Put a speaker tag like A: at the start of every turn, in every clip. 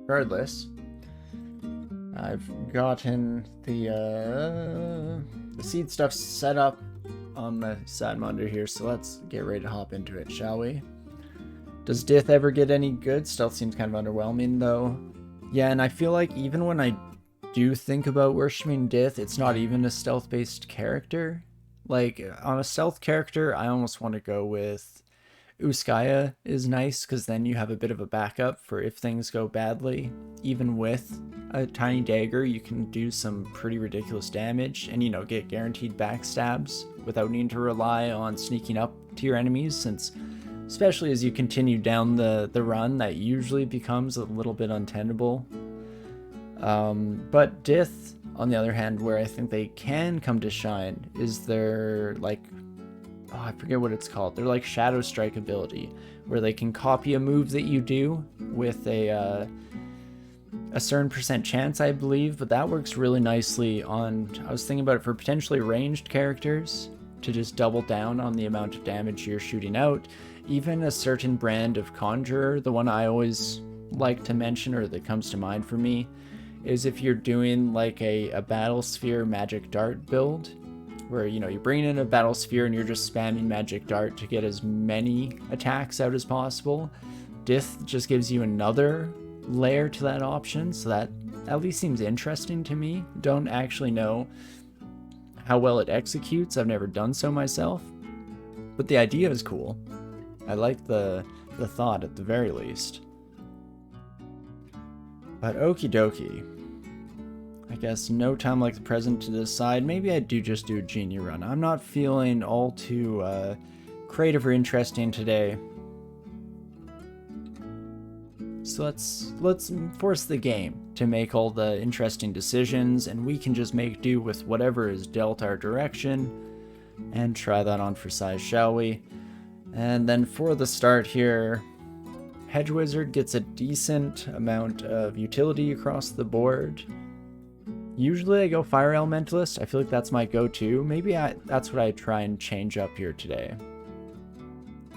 A: Regardless, I've gotten the seed stuff set up on the side monitor here, so let's get ready to hop into it, shall we? Does Dith ever get any good? Stealth seems kind of underwhelming, though. Yeah, and I feel like even when I do think about worshipping Dith, it's not even a stealth-based character. Like, on a stealth character, I almost want to go with Uskaya is nice, because then you have a bit of a backup for if things go badly. Even with a tiny dagger, you can do some pretty ridiculous damage and, you know, get guaranteed backstabs without needing to rely on sneaking up to your enemies, since especially as you continue down the run, that usually becomes a little bit untenable. But Dith, on the other hand, where I think they can come to shine is their, like, oh, I forget what it's called. They're like Shadow Strike ability, where they can copy a move that you do with a certain percent chance, I believe, but that works really nicely on, I was thinking about it for potentially ranged characters, to just double down on the amount of damage you're shooting out. Even a certain brand of Conjurer, the one I always like to mention, or that comes to mind for me, is if you're doing like a Battle Sphere Magic Dart build, where, you know, you bring in a Battle Sphere and you're just spamming Magic Dart to get as many attacks out as possible. Dith just gives you another layer to that option, so that at least seems interesting to me. Don't actually know how well it executes. I've never done so myself, but the idea is cool. I like the thought at the very least. But okie dokie. I guess no time like the present to decide. Maybe I do just do a Djinni run. I'm not feeling all too creative or interesting today. So let's force the game to make all the interesting decisions, and we can just make do with whatever is dealt our direction and try that on for size, shall we? And then for the start here, Hedge Wizard gets a decent amount of utility across the board. Usually I go Fire Elementalist. I feel like that's my go-to. Maybe that's what I try and change up here today.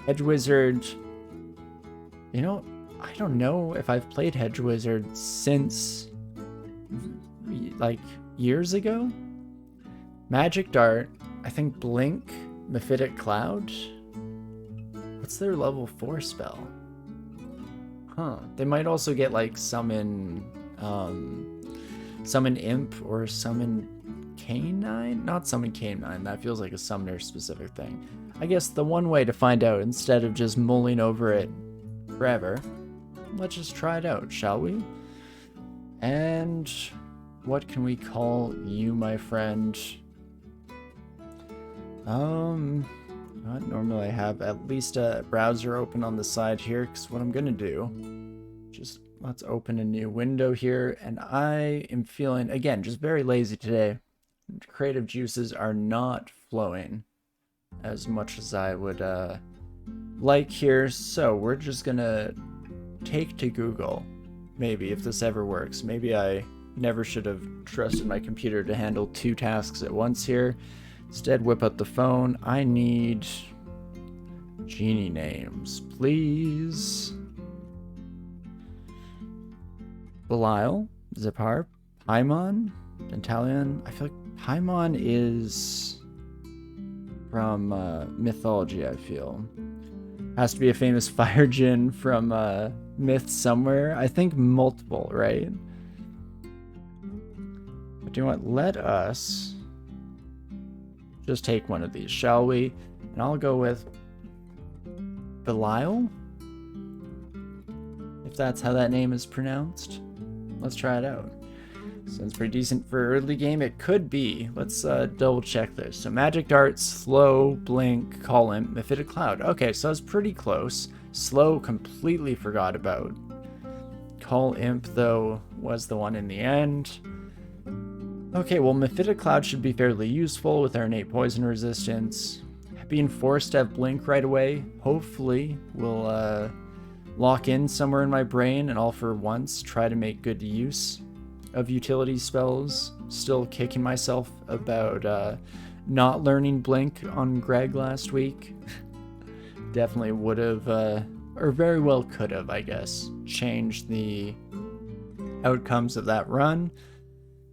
A: Hedge Wizard, you know, I don't know if I've played Hedge Wizard since, like, years ago. Magic Dart, I think Blink, Mephitic Cloud. What's their level 4 spell? Huh. They might also get, like, Summon Imp or Summon Canine? Not Summon Canine, that feels like a summoner specific thing. I guess the one way to find out, instead of just mulling over it forever, let's just try it out, shall we? And what can we call you, my friend? Normally I have at least a browser open on the side here, because what I'm gonna do, just let's open a new window here, and I am feeling, again, just very lazy today. Creative juices are not flowing as much as I would like here, so we're just gonna take to Google, maybe, if this ever works. Maybe I never should have trusted my computer to handle 2 tasks at once here. Instead, whip up the phone. I need Djinni names, please. Belial, Zipharp, Paimon, Dentalion. I feel like Paimon is from mythology, I feel. Has to be a famous fire djinn from myth somewhere. I think multiple, right? But you know what? Let us just take one of these, shall we? And I'll go with Belial, if that's how that name is pronounced. Let's try it out. Sounds pretty decent for early game. It could be. Let's double check this. So Magic Dart, Slow, Blink, Call Imp, Mephitic Cloud. Okay, so it's pretty close. Slow, completely forgot about. Call Imp, though, was the one in the end. Okay, well, Mephitic Cloud should be fairly useful with our innate poison resistance. Being forced to have Blink right away, hopefully, will lock in somewhere in my brain, and I'll for once try to make good use of utility spells. Still kicking myself about not learning Blink on Greg last week. Definitely would have, or very well could have, I guess, changed the outcomes of that run.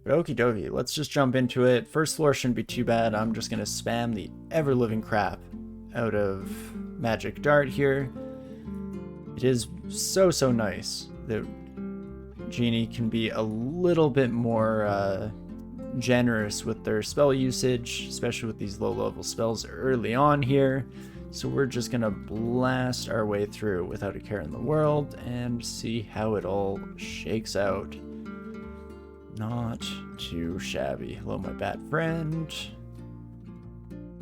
A: But okie dokie, let's just jump into it. First floor shouldn't be too bad. I'm just going to spam the ever-living crap out of Magic Dart here. It is so nice that Djinni can be a little bit more generous with their spell usage, especially with these low-level spells early on here. So we're just going to blast our way through without a care in the world and see how it all shakes out. Not too shabby. Hello, my bad friend.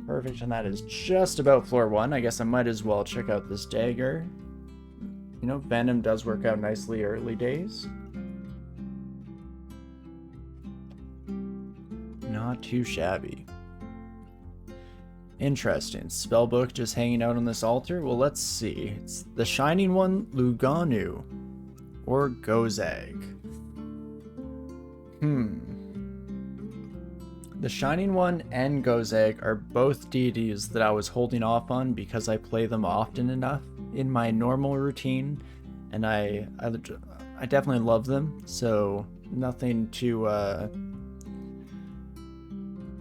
A: Perfect, and that is just about floor 1. I guess I might as well check out this dagger. You know, Venom does work out nicely early days. Not too shabby. Interesting. Spellbook just hanging out on this altar. Well, let's see. It's the Shining One, Luganu, or Gozag. The Shining One and Gozag are both deities that I was holding off on because I play them often enough in my normal routine, and I definitely love them, so nothing to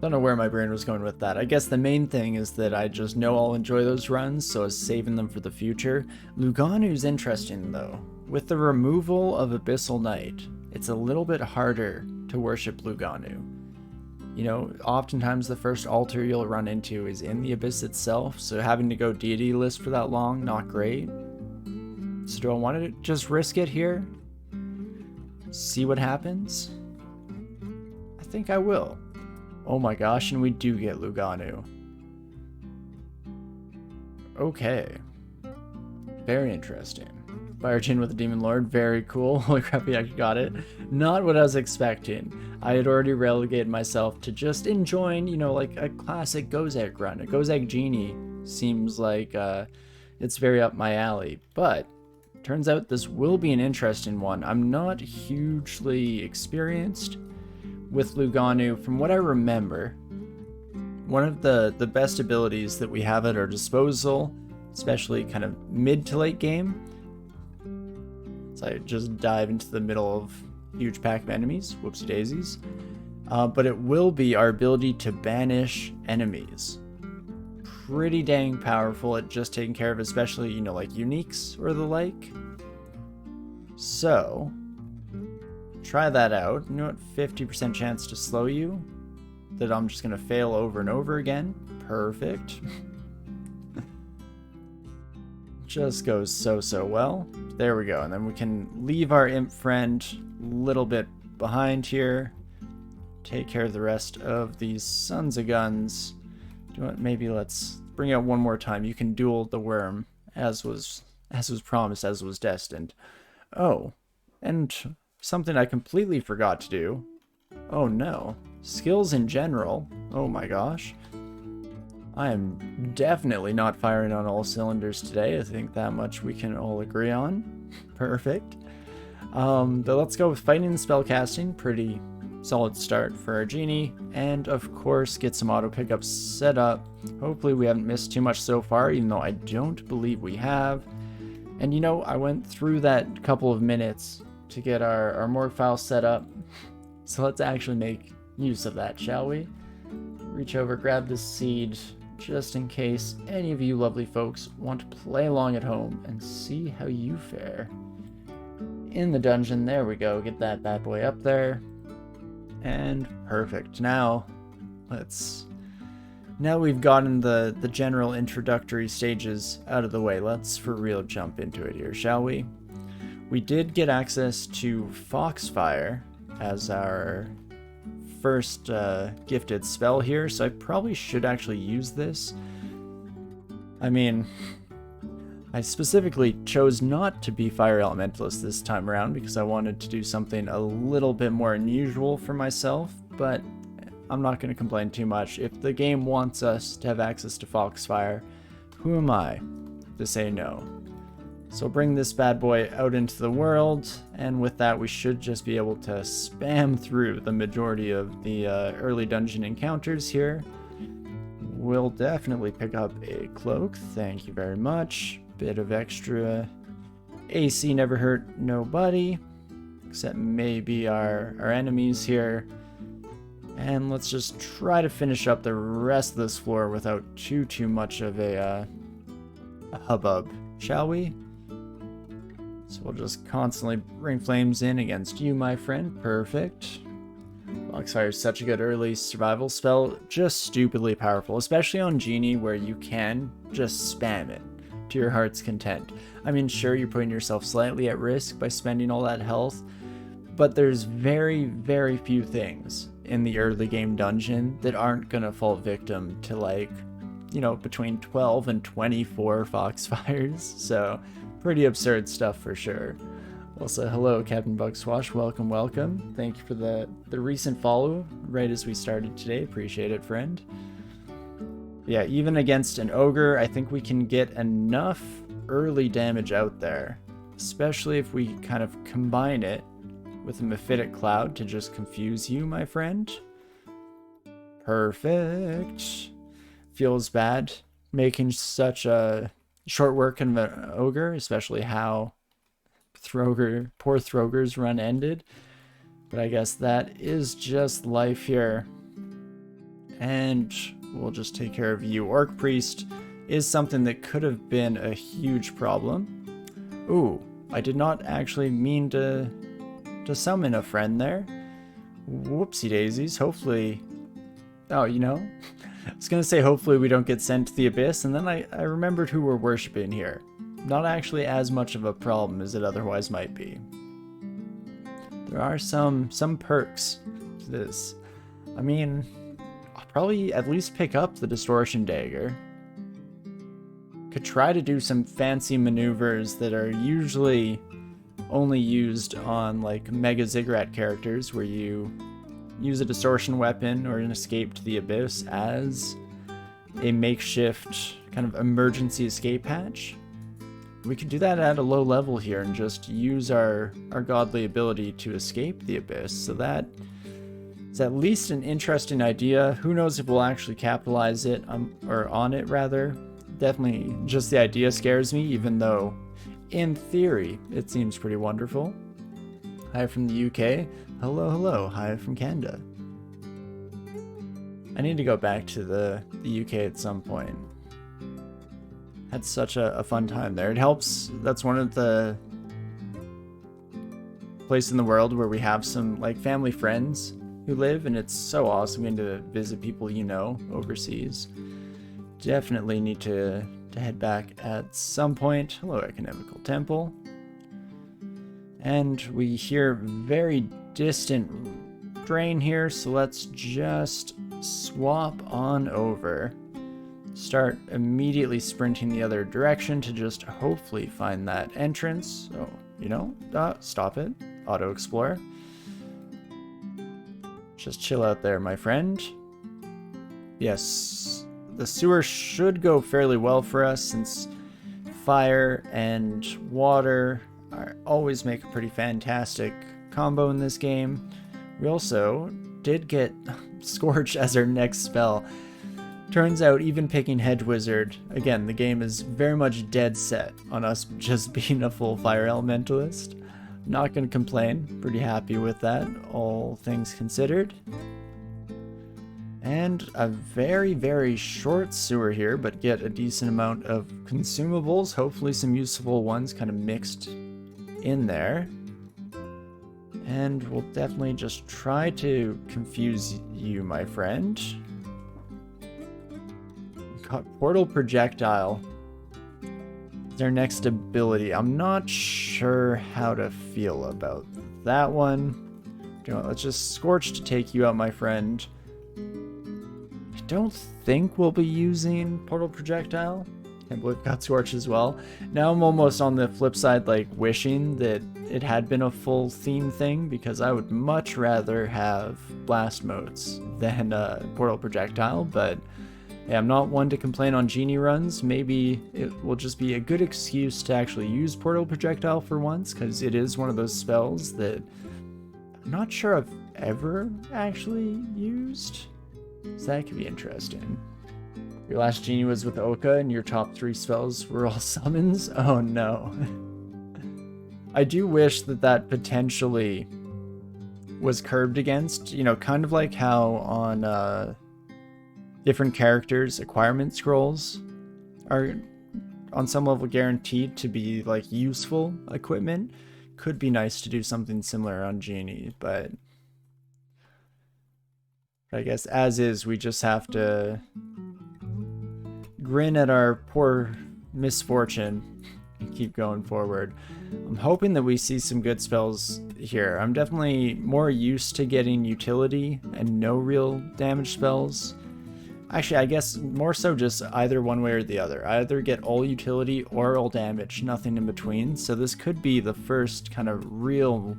A: don't know where my brain was going with that. I guess the main thing is that I just know I'll enjoy those runs, so I was saving them for the future. Luganu's interesting though. With the removal of Abyssal Knight, it's a little bit harder to worship Luganu. You know, oftentimes the first altar you'll run into is in the Abyss itself, so having to go deity list for that long, not great. So do I want to just risk it here? See what happens? I think I will. Oh my gosh, and we do get Luganu. Okay. Very interesting. Fire Djinn with the Demon Lord, very cool. Holy crap, we actually got it. Not what I was expecting. I had already relegated myself to just enjoying, you know, like a classic Gozag run. A Gozag Djinni seems like it's very up my alley, but turns out this will be an interesting one. I'm not hugely experienced with Luganu. From what I remember, one of the best abilities that we have at our disposal, especially kind of mid to late game, so I just dive into the middle of huge pack of enemies, whoopsie daisies, but it will be our ability to banish enemies. Pretty dang powerful at just taking care of, especially, you know, like uniques or the like. So try that out. You know what? 50% chance to slow you. That I'm just going to fail over and over again. Perfect. Just goes so well. There we go. And then we can leave our imp friend a little bit behind here. Take care of the rest of these sons of guns. Do you know what? Maybe let's bring out one more time. You can duel the worm as was promised, as was destined. Oh, and something I completely forgot to do. Oh no. Skills in general. Oh my gosh. I am definitely not firing on all cylinders today. I think that much we can all agree on. Perfect. But let's go with fighting and spellcasting. Pretty solid start for our Djinni. And of course, get some auto pickups set up. Hopefully we haven't missed too much so far, even though I don't believe we have. And you know, I went through that couple of minutes to get our morgue file set up. So let's actually make use of that, shall we? Reach over, grab this seed, just in case any of you lovely folks want to play along at home and see how you fare. In the dungeon, there we go, get that bad boy up there. And perfect. Now we've gotten the general introductory stages out of the way. Let's for real jump into it here, shall we? We did get access to Foxfire as our first gifted spell here, so I probably should actually use this. I mean, I specifically chose not to be Fire Elementalist this time around because I wanted to do something a little bit more unusual for myself, but I'm not going to complain too much. If the game wants us to have access to Foxfire, who am I to say no? So bring this bad boy out into the world, and with that we should just be able to spam through the majority of the early dungeon encounters here. We'll definitely pick up a cloak, thank you very much. Bit of extra AC never hurt nobody. except maybe our enemies here. And let's just try to finish up the rest of this floor without too much of a hubbub, shall we? So we'll just constantly bring flames in against you, my friend. Perfect. Foxfire is such a good early survival spell, just stupidly powerful, especially on Djinni where you can just spam it to your heart's content. I mean, sure, you're putting yourself slightly at risk by spending all that health, but there's very few things in the early game dungeon that aren't gonna fall victim to, like, you know, between 12 and 24 Foxfires, so pretty absurd stuff for sure. Also, hello, Captain Bugswash. Welcome. Thank you for the recent follow right as we started today. Appreciate it, friend. Yeah, even against an ogre, I think we can get enough early damage out there, especially if we kind of combine it with a Mephitic Cloud to just confuse you, my friend. Perfect. Feels bad making such a short work of an ogre, especially how poor Throger's run ended, but I guess that is just life here. And we'll just take care of you. Orc Priest is something that could have been a huge problem. Ooh, I did not actually mean to summon a friend there. Whoopsie daisies. Hopefully, oh, you know, I was gonna say hopefully we don't get sent to the Abyss, and then I remembered who we're worshiping here. Not actually as much of a problem as it otherwise might be. There are some perks to this. I mean, I'll probably at least pick up the Distortion Dagger. Could try to do some fancy maneuvers that are usually only used on like Mega Ziggurat characters, where you use a distortion weapon or an escape to the Abyss as a makeshift kind of emergency escape hatch. We could do that at a low level here and just use our godly ability to escape the Abyss. So that is at least an interesting idea. Who knows if we'll actually capitalize it, or on it rather. Definitely just the idea scares me, even though in theory it seems pretty wonderful. Hi from the UK. Hello. Hi from Canada. I need to go back to the UK at some point. Had such a fun time there. It helps. That's one of the places in the world where we have some like family friends who live, and it's so awesome getting to visit people you know overseas. Definitely need to head back at some point. Hello, Economical Temple. And we hear very distant drain here, so let's just swap on over. Start immediately sprinting the other direction to just hopefully find that entrance. Oh, you know, stop it. Auto explore. Just chill out there, my friend. Yes, the sewer should go fairly well for us since fire and water always make a pretty fantastic combo in this game. We also did get Scorch as our next spell. Turns out even picking Hedge Wizard, again, the game is very much dead set on us just being a full fire elementalist. Not gonna complain, pretty happy with that, all things considered. And a very short sewer here, but get a decent amount of consumables, hopefully some useful ones kind of mixed in there. And we'll definitely just try to confuse you, my friend. Portal Projectile is our next ability. I'm not sure how to feel about that one. Let's just Scorch to take you out, my friend. I don't think we'll be using Portal Projectile. Can't believe we've got Scorch as well. Now I'm almost on the flip side, like wishing that it had been a full theme thing, because I would much rather have Blast Motes than Portal Projectile, but yeah, I'm not one to complain on Djinni runs. Maybe it will just be a good excuse to actually use Portal Projectile for once, because it is one of those spells that I'm not sure I've ever actually used. So that could be interesting. Your last Djinni was with Oka, and your top 3 spells were all summons? Oh no. I do wish that that potentially was curved against, you know, kind of like how on different characters' acquirement scrolls are on some level guaranteed to be like useful equipment. Could be nice to do something similar on Djinni, but I guess as is, we just have to grin at our poor misfortune and keep going forward. I'm hoping that we see some good spells here. I'm definitely more used to getting utility and no real damage spells. Actually, I guess more so just either one way or the other. I either get all utility or all damage, nothing in between. So this could be the first kind of real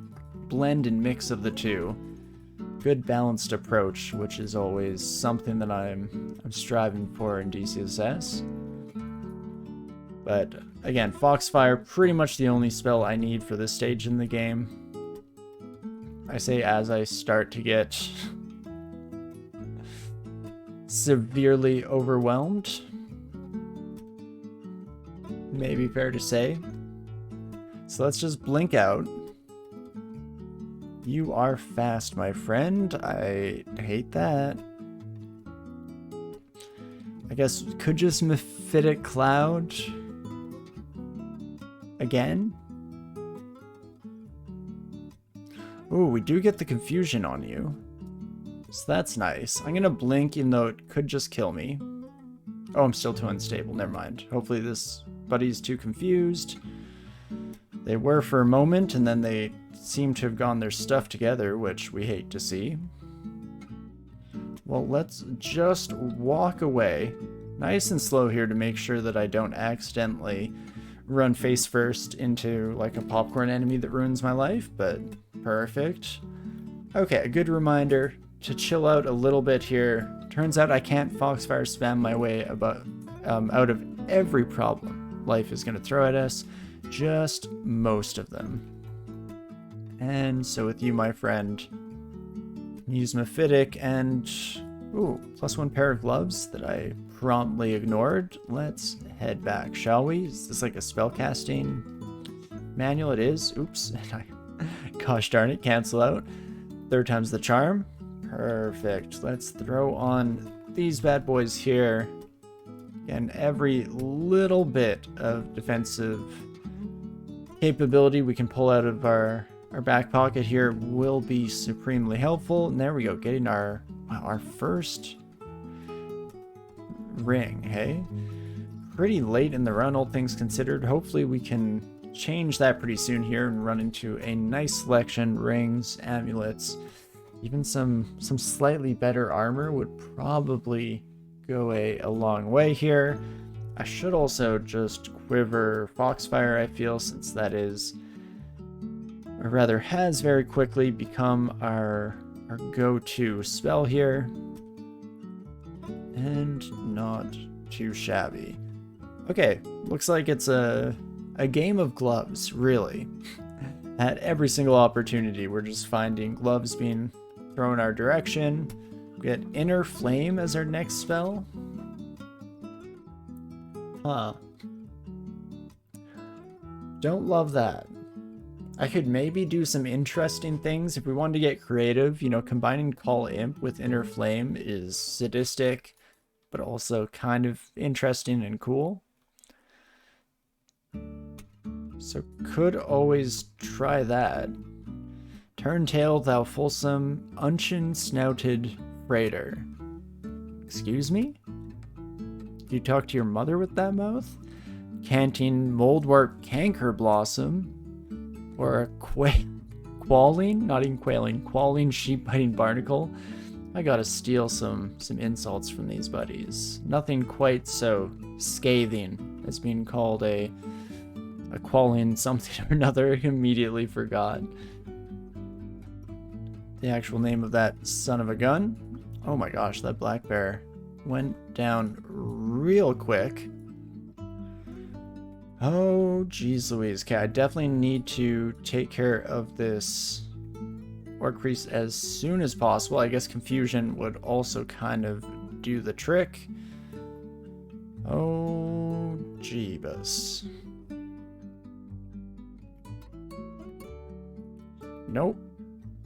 A: blend and mix of the two. Good balanced approach, which is always something that I'm striving for in DCSS. But again, Foxfire, pretty much the only spell I need for this stage in the game. I say as I start to get severely overwhelmed. Maybe fair to say. So let's just blink out. You are fast, my friend. I hate that. I guess could just Mephitic Cloud again. Ooh, we do get the confusion on you. So that's nice. I'm gonna blink even though it could just kill me. Oh, I'm still too unstable. Never mind. Hopefully this buddy's too confused. They were for a moment, and then they seem to have gotten their stuff together, which we hate to see. Well, let's just walk away. Nice and slow here to make sure that I don't accidentally run face first into like a popcorn enemy that ruins my life, but perfect. Okay, a good reminder to chill out a little bit here. Turns out I can't Foxfire spam my way out of every problem life is going to throw at us, just most of them. And so with you, my friend, use Mephitic and ooh, +1 pair of gloves that I promptly ignored. Let's head back, shall we? Is this like a spellcasting manual? It is. Oops. Gosh darn it, cancel out. Third time's the charm. Perfect. Let's throw on these bad boys here. And every little bit of defensive capability we can pull out of our back pocket here will be supremely helpful. And there we go, getting our first ring, hey? Pretty late in the run, all things considered. Hopefully we can change that pretty soon here and run into a nice selection, rings, amulets. Even some slightly better armor would probably go a long way here. I should also just quiver Foxfire, I feel, since that is, or rather has very quickly become our go-to spell here. And not too shabby. Okay, looks like it's a game of gloves, really. At every single opportunity, we're just finding gloves being thrown our direction. We get Inner Flame as our next spell. Huh. Don't love that. I could maybe do some interesting things if we wanted to get creative. You know, combining Call Imp with Inner Flame is sadistic, but also kind of interesting and cool. So could always try that. Turn tail, thou fulsome, unchin-snouted freighter. Excuse me? You talk to your mother with that mouth? Canting Moldwarp Canker Blossom. Or a qualling? Not even quailing. Qualling Sheep-biting Barnacle. I gotta steal some insults from these buddies. Nothing quite so scathing as being called a qualling something or another. I immediately forgot the actual name of that son of a gun. Oh my gosh, that black bear went down real quick. Oh geez Louise. Okay, I definitely need to take care of this Orc Priest as soon as possible. I guess Confusion would also kind of do the trick. Oh jeebus. Nope.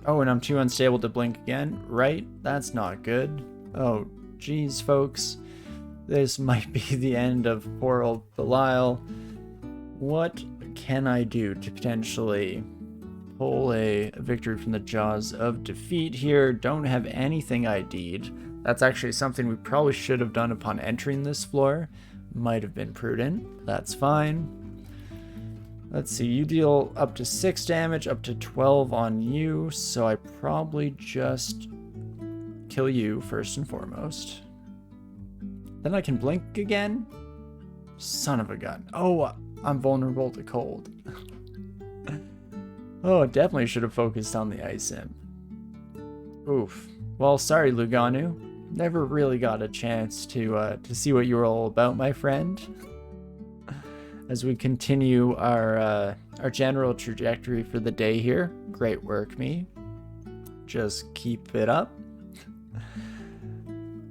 A: Oh, and I'm too unstable to blink again, right? That's not good. Oh, geez, folks. This might be the end of poor old Belial. What can I do to potentially pull a victory from the jaws of defeat here? Don't have anything ID'd. That's actually something we probably should have done upon entering this floor. Might have been prudent. That's fine. Let's see, you deal up to 6 damage, up to 12 on you, so I probably just kill you first and foremost. Then I can blink again? Son of a gun. Oh, I'm vulnerable to cold. Oh, definitely should have focused on the ice imp. Oof. Well, sorry, Luganu. Never really got a chance to see what you were all about, my friend. As we continue our general trajectory for the day here. Great work, me. Just keep it up.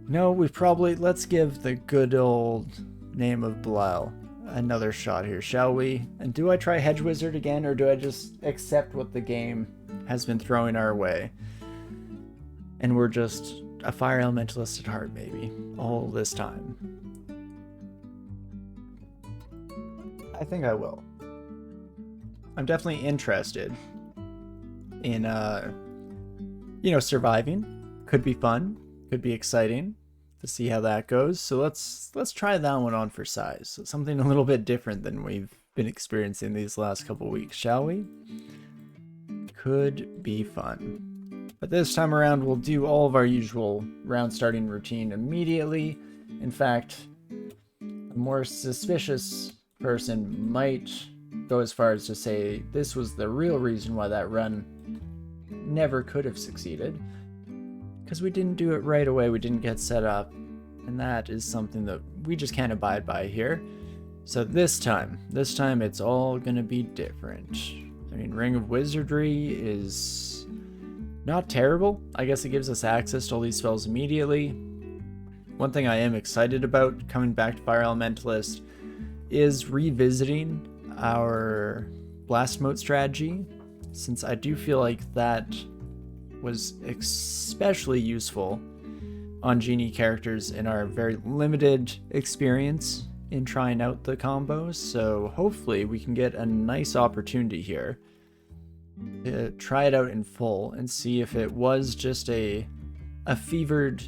A: No, let's give the good old name of Belial another shot here, shall we? And do I try Hedge Wizard again, or do I just accept what the game has been throwing our way? And we're just a fire elementalist at heart, maybe, all this time. I think I will. I'm definitely interested in, surviving. Could be fun. Could be exciting to see how that goes. So let's try that one on for size. Something a little bit different than we've been experiencing these last couple weeks, shall we? Could be fun. But this time around, we'll do all of our usual round starting routine immediately. In fact, a more suspicious person might go as far as to say this was the real reason why that run never could have succeeded. Because we didn't do it right away, we didn't get set up, and that is something that we just can't abide by here. So this time it's all gonna be different. I mean, Ring of Wizardry is not terrible. I guess it gives us access to all these spells immediately. One thing I am excited about coming back to Fire Elementalist is revisiting our Blast Mote strategy, since I do feel like that was especially useful on Djinni characters in our very limited experience in trying out the combos. So hopefully we can get a nice opportunity here to try it out in full and see if it was just a fevered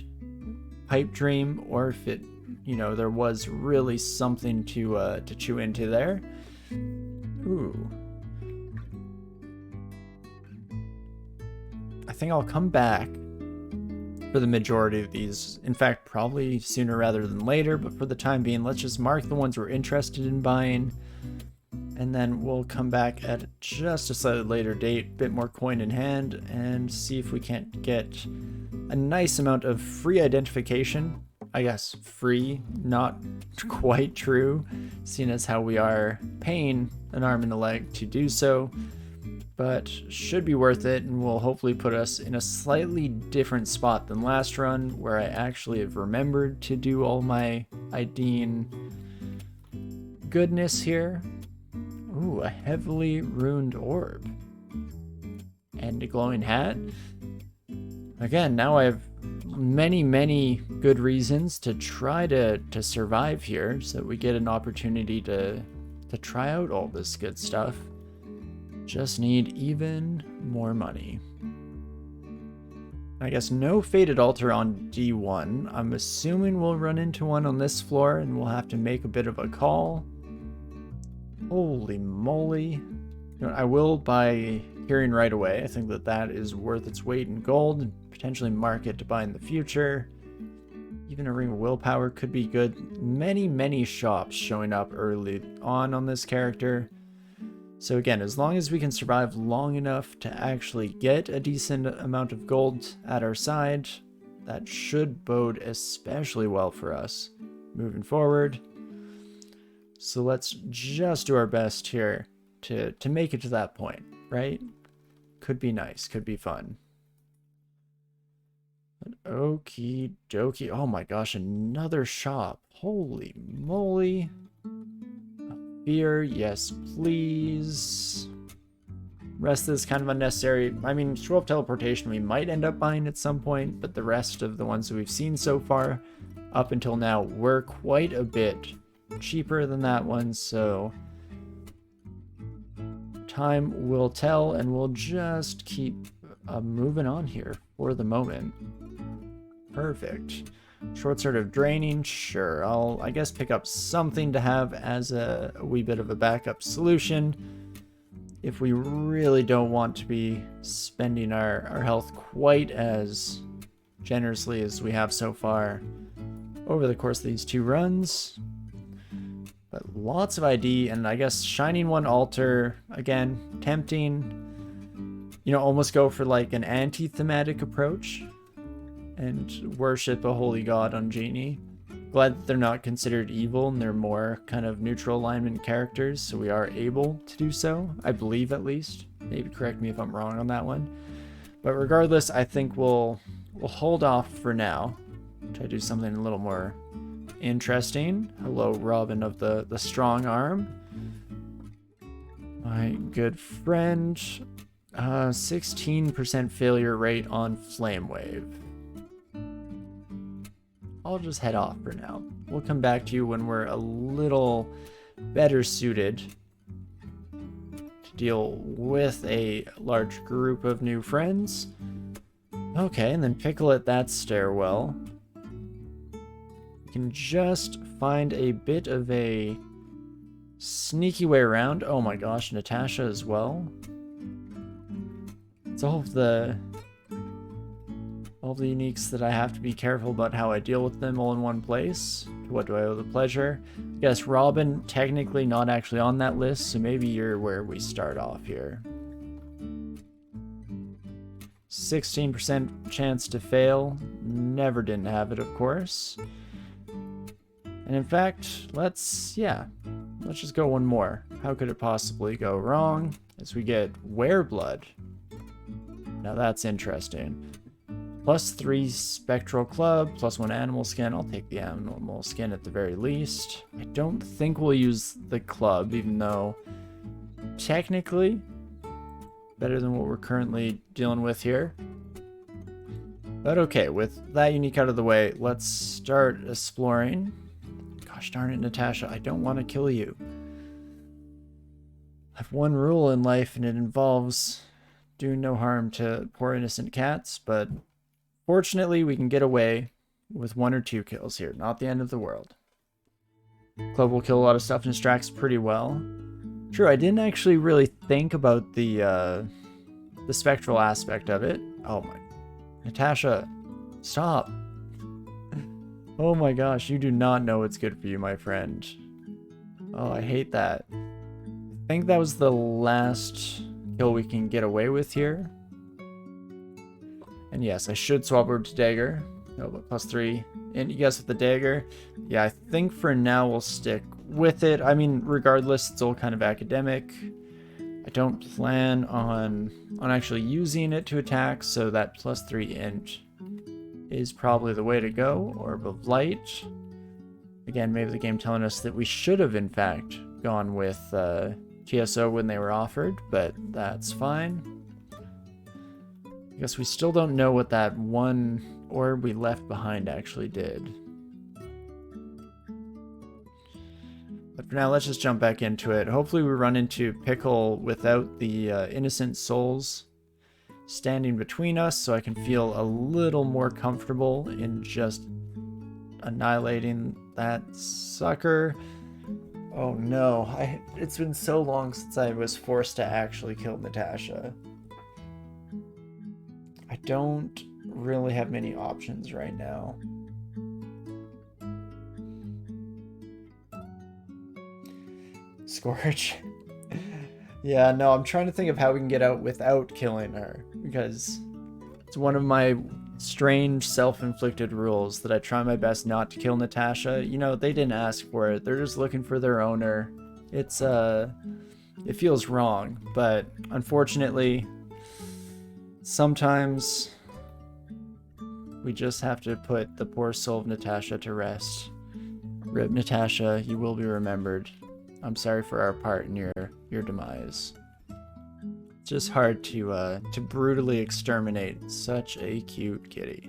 A: pipe dream, or if it, there was really something to chew into there. Ooh. I think I'll come back for the majority of these. In fact, probably sooner rather than later, but for the time being, let's just mark the ones we're interested in buying, and then we'll come back at just a slightly later date, bit more coin in hand, and see if we can't get a nice amount of free identification. I guess free, not quite true, seeing as how we are paying an arm and a leg to do so. But should be worth it, and will hopefully put us in a slightly different spot than last run, where I actually have remembered to do all my IDing goodness here. Ooh, a heavily ruined orb. And a glowing hat. Again, now I have many good reasons to try to survive here, so that we get an opportunity to try out all this good stuff. Just need even more money. I guess no Fated Altar on D1. I'm assuming we'll run into one on this floor, and we'll have to make a bit of a call. Holy moly. I will buy Hearing right away. I think that is worth its weight in gold, and potentially mark it to buy in the future. Even a Ring of Willpower could be good. Many shops showing up early on this character. So again, as long as we can survive long enough to actually get a decent amount of gold at our side, that should bode especially well for us moving forward. So let's just do our best here to make it to that point, right? Could be nice, could be fun. But okie dokie. Oh my gosh, another shop. Holy moly. Fear, yes please. Rest is kind of unnecessary. I mean, Scroll of Teleportation we might end up buying at some point, but the rest of the ones that we've seen so far up until now were quite a bit cheaper than that one, so time will tell, and we'll just keep moving on here for the moment. Perfect. Short Sword of Draining, sure. I guess pick up something to have as a wee bit of a backup solution if we really don't want to be spending our health quite as generously as we have so far over the course of these 2 runs. But lots of ID, and I guess Shining One Altar, again, tempting. You know, almost go for like an anti-thematic approach and worship a holy god on Djinni. Glad that they're not considered evil and they're more kind of neutral alignment characters, so we are able to do so, I believe at least. Maybe correct me if I'm wrong on that one. But regardless, I think we'll hold off for now. Try to do something a little more interesting. Hello, Robin of the Strong Arm. My good friend. 16% failure rate on Flame Wave. I'll just head off for now. We'll come back to you when we're a little better suited to deal with a large group of new friends. Okay, and then Pickle at that stairwell. We can just find a bit of a sneaky way around. Oh my gosh, Natasha as well. It's all of the uniques that I have to be careful about how I deal with them all in one place. To what do I owe the pleasure? Yes, Robin, technically not actually on that list, so maybe you're where we start off here. 16% chance to fail. Never didn't have it, of course. And in fact, let's just go one more. How could it possibly go wrong? As we get Wereblood. Now that's interesting. +3 Spectral Club, +1 Animal Skin. I'll take the Animal Skin at the very least. I don't think we'll use the Club, even though technically better than what we're currently dealing with here. But okay, with that unique out of the way, let's start exploring. Gosh darn it, Natasha, I don't want to kill you. I have one rule in life, and it involves doing no harm to poor innocent cats, but fortunately we can get away with 1 or 2 kills here. Not the end of the world. Club will kill a lot of stuff and distracts pretty well. True, I didn't actually really think about the spectral aspect of it. Oh my... Natasha, stop. Oh my gosh, you do not know what's good for you, my friend. Oh, I hate that. I think that was the last kill we can get away with here. And yes, I should swap over to Dagger. No, but +3. And you guess with the Dagger. Yeah, I think for now we'll stick with it. I mean, regardless, it's all kind of academic. I don't plan on actually using it to attack, so that +3 int is probably the way to go. Orb of Light. Again, maybe the game telling us that we should have, in fact, gone with TSO when they were offered, but that's fine. I guess we still don't know what that one orb we left behind actually did. But for now, let's just jump back into it. Hopefully we run into Pickle without the innocent souls standing between us, so I can feel a little more comfortable in just annihilating that sucker. Oh no, it's been so long since I was forced to actually kill Natasha. I don't really have many options right now. Scourge. Yeah, no, I'm trying to think of how we can get out without killing her, because it's one of my strange self-inflicted rules that I try my best not to kill Natasha. You know, they didn't ask for it. They're just looking for their owner. It's, it feels wrong, but unfortunately, sometimes we just have to put the poor soul of Natasha to rest. Rip, Natasha, you will be remembered. I'm sorry for our part in your demise. It's just hard to brutally exterminate such a cute kitty.